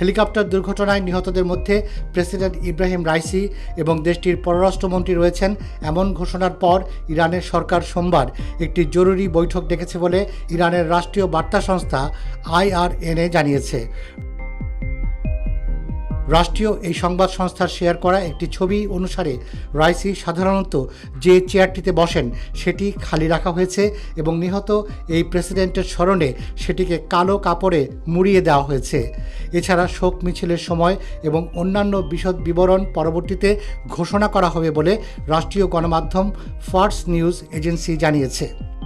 Helicopter দুর্ঘটনায় নিহতদের মধ্যে প্রেসিডেন্ট ইব্রাহিম রাইসি এবং দেশটির পররাষ্ট্রমন্ত্রী রয়েছেন। এমন ঘোষণার পর ইরানের সরকার সোমবার একটি জরুরি বৈঠক ডেকেছে বলে ইরানের রাষ্ট্রীয় বার্তা সংস্থা IRNA জানিয়েছে। রাষ্ট্রীয় এই সংবাদ সংস্থার শেয়ার করা একটি ছবি অনুসারে রাইসি সাধারণত যে চেয়ারটিতে বসেন সেটি খালি রাখা হয়েছে এবং নিহত এই প্রেসিডেন্টের স্মরণে সেটিকে কালো কাপড়ে মুড়িয়ে দেওয়া হয়েছে। এছাড়া শোক মিছিলের সময় এবং অন্যান্য বিশদ বিবরণ পরবর্তীতে ঘোষণা করা হবে বলে রাষ্ট্রীয় গণমাধ্যম ফার্স নিউজ এজেন্সি জানিয়েছে।